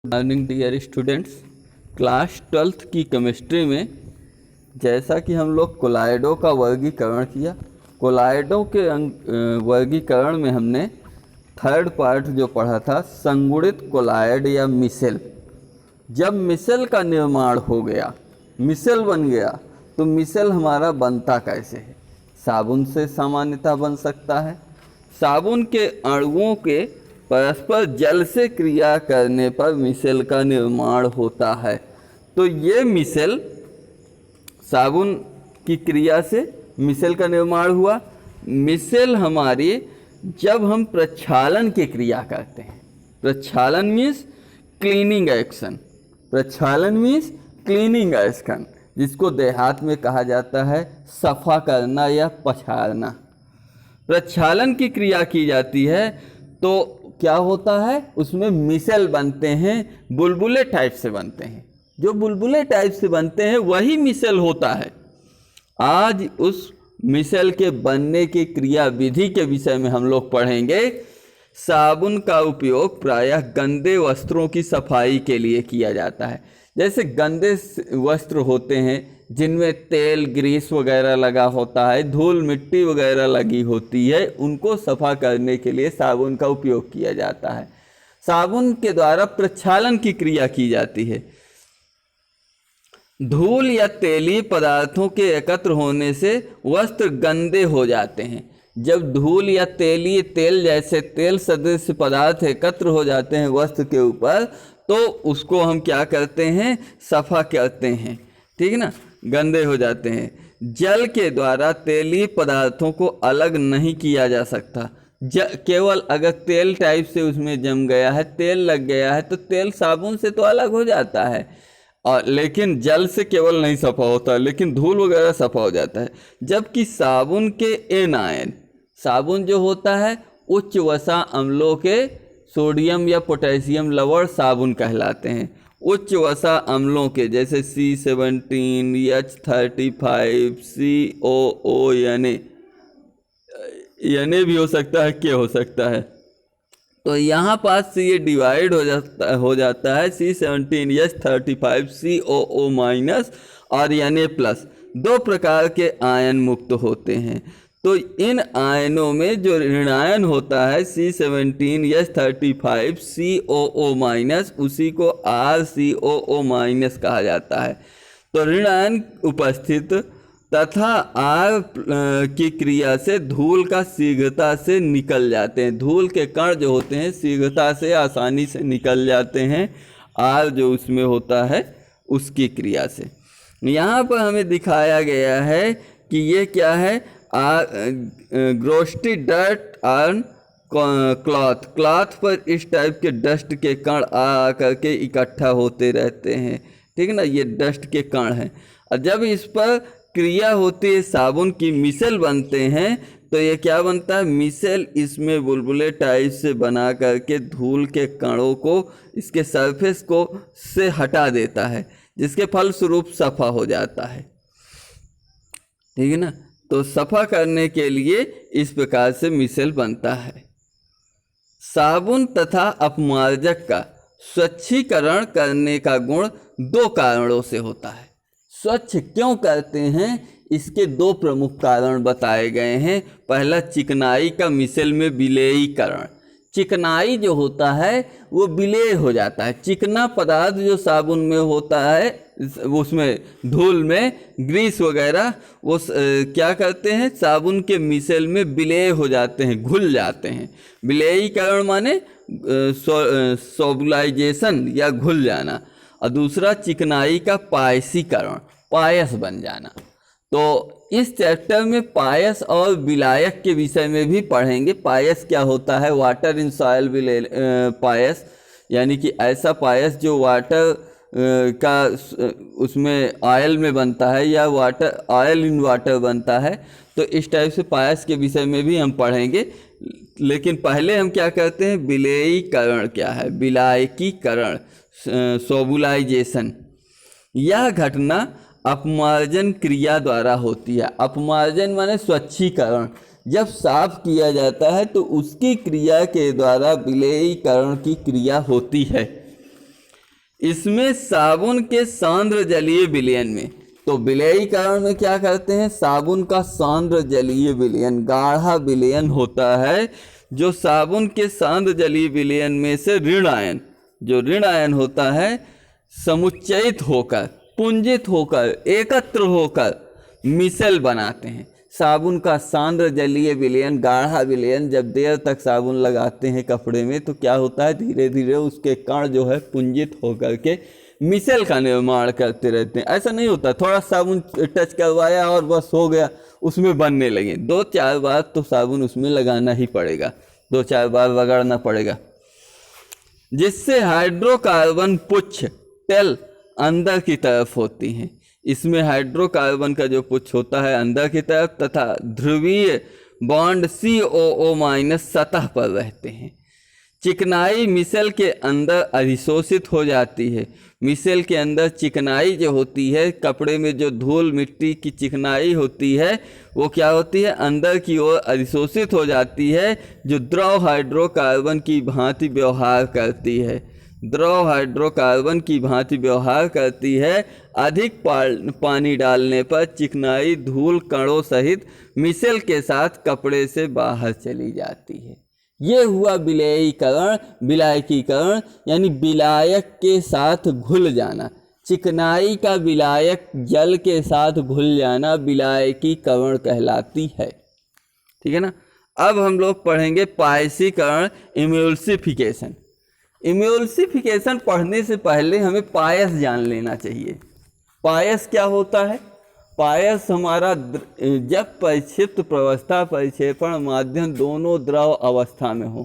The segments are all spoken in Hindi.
Morning dear students. Class 12th की केमिस्ट्री में जैसा कि हम लोग कोलाइडों का वर्गीकरण किया, कोलाइडों के वर्गीकरण में हमने थर्ड पार्ट जो पढ़ा था संगुणित कोलाइड या मिसेल। जब मिसेल का निर्माण हो गया, मिसेल बन गया, तो मिसेल हमारा बनता कैसे है? साबुन से सामान्यतः बन सकता है। साबुन के अणुओं के परस्पर जल से क्रिया करने पर मिसेल का निर्माण होता है। तो ये मिसेल, साबुन की क्रिया से मिसेल का निर्माण हुआ। मिसेल हमारी जब हम प्रक्षालन की क्रिया करते हैं, प्रक्षालन मीन्स क्लीनिंग एक्शन, प्रक्षालन मीन्स क्लीनिंग एक्शन, जिसको देहात में कहा जाता है सफा करना या पछाड़ना। प्रक्षालन की क्रिया की जाती है तो क्या होता है, उसमें मिसेल बनते हैं, बुलबुले टाइप से बनते हैं। जो बुलबुले टाइप से बनते हैं वही मिसेल होता है। आज उस मिसेल के बनने की क्रिया विधि के विषय में हम लोग पढ़ेंगे। साबुन का उपयोग प्रायः गंदे वस्त्रों की सफाई के लिए किया जाता है। जैसे गंदे वस्त्र होते हैं जिनमें तेल ग्रीस वगैरह लगा होता है, धूल मिट्टी वगैरह लगी होती है, उनको सफा करने के लिए साबुन का उपयोग किया जाता है। साबुन के द्वारा प्रक्षालन की क्रिया की जाती है। धूल या तेलीय पदार्थों के एकत्र होने से वस्त्र गंदे हो जाते हैं। जब धूल या तेलीय तेल जैसे तेल सदृश पदार्थ एकत्र हो जाते हैं वस्त्र के ऊपर, तो उसको हम क्या करते हैं, सफा करते हैं। ठीक है ना, गंदे हो जाते हैं। जल के द्वारा तेलीय पदार्थों को अलग नहीं किया जा सकता। केवल अगर तेल टाइप से उसमें जम गया है, तेल लग गया है, तो तेल साबुन से तो अलग हो जाता है, और लेकिन जल से केवल नहीं सफा होता, लेकिन धूल वगैरह सफा हो जाता है। जबकि साबुन के एन आयन, साबुन जो होता है उच्च वसा अम्लों के सोडियम या पोटेशियम लवण साबुन कहलाते हैं। उच्च वसा अम्लों के जैसे C17, H35, COO, यानी भी हो सकता है, के हो सकता है। तो यहाँ पास से ये डिवाइड हो जाता है C17, H35, COO माइनस और Na+। दो प्रकार के आयन मुक्त होते हैं। तो इन आयनों में जो ऋणायन होता है C17, H35, COO माइनस, उसी को RCOO माइनस कहा जाता है। तो ऋणायन उपस्थित तथा R की क्रिया से धूल का शीघ्रता से निकल जाते हैं। धूल के कण जो होते हैं शीघ्रता से आसानी से निकल जाते हैं, R जो उसमें होता है उसकी क्रिया से। यहाँ पर हमें दिखाया गया है कि ये क्या है, ग्रोस्टी डस्ट ऑन क्लॉथ। क्लॉथ पर इस टाइप के डस्ट के कण आ करके इकट्ठा होते रहते हैं। ठीक है ना, ये डस्ट के कण हैं, और जब इस पर क्रिया होती है साबुन की, मिसेल बनते हैं, तो ये क्या बनता है, मिसेल इसमें बुलबुले टाइप से बना करके धूल के कणों को इसके सरफेस को से हटा देता है, जिसके फलस्वरूप सफा हो जाता है। ठीक है ना, तो सफा करने के लिए इस प्रकार से मिसेल बनता है। साबुन तथा अपमार्जक का स्वच्छीकरण करने का गुण दो कारणों से होता है। स्वच्छ क्यों करते हैं, इसके दो प्रमुख कारण बताए गए हैं। पहला, चिकनाई का मिसेल में विलेयीकरण। चिकनाई जो होता है वो विलेय हो जाता है। चिकना पदार्थ जो साबुन में होता है, उसमें धूल में ग्रीस वगैरह, वो क्या करते हैं, साबुन के मिसेल में विलेय हो जाते हैं, घुल जाते हैं। विलेयीकरण माने सोबुलाइजेशन या घुल जाना। और दूसरा, चिकनाई का पायसीकरण, पायस बन जाना। तो इस चैप्टर में पायस और विलायक के विषय में भी पढ़ेंगे। पायस क्या होता है, वाटर इन सॉइल पायस, यानी कि ऐसा पायस जो वाटर का उसमें ऑयल में बनता है, या वाटर ऑयल इन वाटर बनता है। तो इस टाइप से पायस के विषय में भी हम पढ़ेंगे। लेकिन पहले हम क्या करते हैं, विलेयीकरण क्या है, विलायकीकरण, सोबुलाइजेशन। यह घटना अपमार्जन क्रिया द्वारा होती है। अपमार्जन माने स्वच्छीकरण। जब साफ किया जाता है तो उसकी क्रिया के द्वारा विलेयीकरण की क्रिया होती है। इसमें साबुन के सांद्र जलीय विलयन में, तो विलयीकरण में क्या करते हैं, साबुन का सांद्र जलीय विलयन, गाढ़ा विलयन होता है, जो साबुन के सांद्र जलीय विलयन में से ऋण आयन, जो ऋण आयन होता है, समुच्चयित होकर, पुंजित होकर, एकत्र होकर मिसेल बनाते हैं। साबुन का सांद्र जलीय विलयन, गाढ़ा विलयन, जब देर तक साबुन लगाते हैं कपड़े में तो क्या होता है, धीरे धीरे उसके कण जो है पुंजित होकर के मिसेल का निर्माण करते रहते हैं। ऐसा नहीं होता थोड़ा साबुन टच करवाया और बस हो गया, उसमें बनने लगे। 2-4 बार तो साबुन उसमें लगाना ही पड़ेगा, 2-4 बार रगड़ना पड़ेगा, जिससे हाइड्रोकार्बन पुच्छ टेल अंदर की तरफ होती हैं। इसमें हाइड्रोकार्बन का जो पुच्छ होता है अंदर की तरफ तथा ध्रुवीय बॉन्ड COO- सतह पर रहते हैं। चिकनाई मिसेल के अंदर अधिशोषित हो जाती है। मिसेल के अंदर चिकनाई जो होती है, कपड़े में जो धूल मिट्टी की चिकनाई होती है वो क्या होती है, अंदर की ओर अधिशोषित हो जाती है, जो द्रव हाइड्रोकार्बन की भांति व्यवहार करती है, द्रव हाइड्रोकार्बन की भांति व्यवहार करती है। अधिक पानी डालने पर चिकनाई धूल कणों सहित मिसेल के साथ कपड़े से बाहर चली जाती है। ये हुआ विलयीकरण, विलायकीकरण, यानी विलायक के साथ घुल जाना। चिकनाई का विलायक जल के साथ घुल जाना विलायकीकरण कहलाती है। ठीक है ना। अब हम लोग पढ़ेंगे पायसीकरण, इम्यूल्सिफिकेशन। इम्यूल्सिफिकेशन पढ़ने से पहले हमें पायस जान लेना चाहिए। पायस क्या होता है? पायस हमारा जब परिक्षिप्त प्रवस्था परिक्षेपण माध्यम दोनों द्रव अवस्था में हो,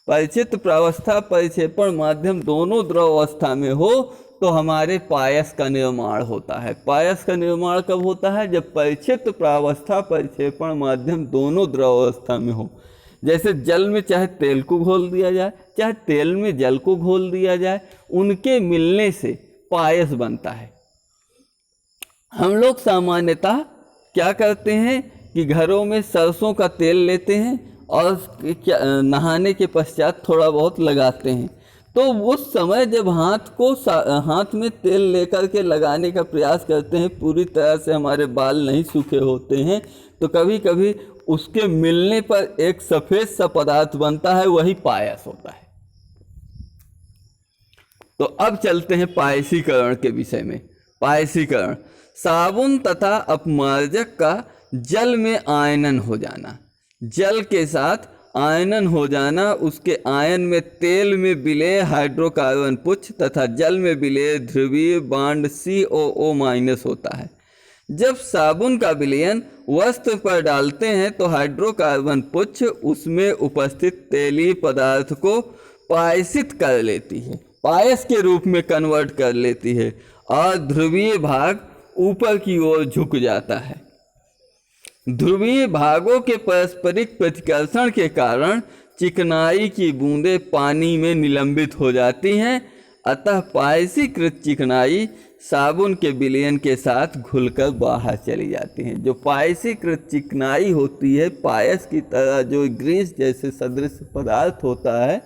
परिक्षिप्त प्रवस्था परिक्षेपण माध्यम दोनों द्रव अवस्था में हो तो हमारे पायस का निर्माण होता है। पायस का निर्माण कब होता है? जब परिक्षिप्त प्रावस्था परिक्षेपण माध्यम दोनों द्रव अवस्था में हो। जैसे जल में चाहे तेल को घोल दिया जाए, चाहे तेल में जल को घोल दिया जाए, उनके मिलने से पायस बनता है। हम लोग सामान्यतः क्या करते हैं कि घरों में सरसों का तेल लेते हैं और नहाने के पश्चात थोड़ा बहुत लगाते हैं। तो उस समय जब हाथ में तेल लेकर के लगाने का प्रयास करते हैं, पूरी तरह से हमारे बाल नहीं सूखे होते हैं, तो कभी कभी उसके मिलने पर एक सफ़ेद सा पदार्थ बनता है, वही पायस होता है। तो अब चलते हैं पायसीकरण के विषय में। पायसीकरण, साबुन तथा अपमार्जक का जल में आयनन हो जाना, जल के साथ आयनन हो जाना, उसके आयन में तेल में विलेय हाइड्रोकार्बन पुच्छ तथा जल में विलेय ध्रुवीय बांड COO- होता है। जब साबुन का विलयन वस्त्र पर डालते हैं तो हाइड्रोकार्बन पुच्छ उसमें उपस्थित तेलीय पदार्थ को पायसित कर लेती है, पायस के रूप में कन्वर्ट कर लेती है और ध्रुवीय भाग ऊपर की ओर झुक जाता है। ध्रुवीय भागों के पारस्परिक प्रतिकर्षण के कारण चिकनाई की बूंदें पानी में निलंबित हो जाती हैं, अतः पायसीकृत चिकनाई साबुन के विलयन के साथ घुलकर बाहर चली जाती हैं। जो पायसीकृत चिकनाई होती है, पायस की तरह जो ग्रीस जैसे सदृश पदार्थ होता है,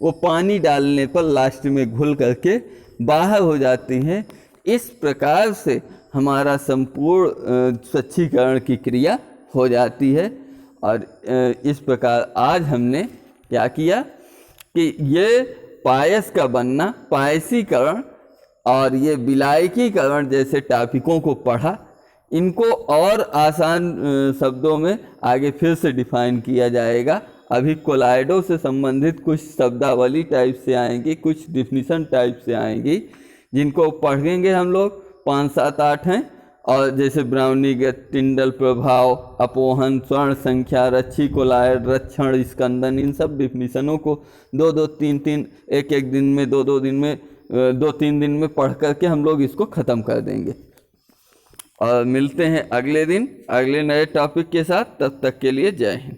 वो पानी डालने पर लास्ट में घुल करके बाहर हो जाती हैं। इस प्रकार से हमारा संपूर्ण स्वच्छीकरण की क्रिया हो जाती है। और इस प्रकार आज हमने क्या किया कि ये पायस का बनना, पायसीकरण और ये विलायकीकरण जैसे टॉपिकों को पढ़ा। इनको और आसान शब्दों में आगे फिर से डिफाइन किया जाएगा। अभी कोलाइडो से संबंधित कुछ शब्दावली टाइप से आएंगी, कुछ डिफिनीशन टाइप से आएंगी, जिनको पढ़ेंगे हम लोग। 5, 7, 8 हैं। और जैसे ब्राउनीगत, टिंडल प्रभाव, अपोहन, स्वर्ण संख्या, रच्छी कोलाइड, रक्षण, स्कंदन, इन सब डिफिनीशनों को 2-2, 3-3, एक दिन में, 2-2 दिन में, 2-3 दिन में पढ़ करके हम लोग इसको ख़त्म कर देंगे। और मिलते हैं अगले दिन अगले नए टॉपिक के साथ। तब तक के लिए जय हिंद।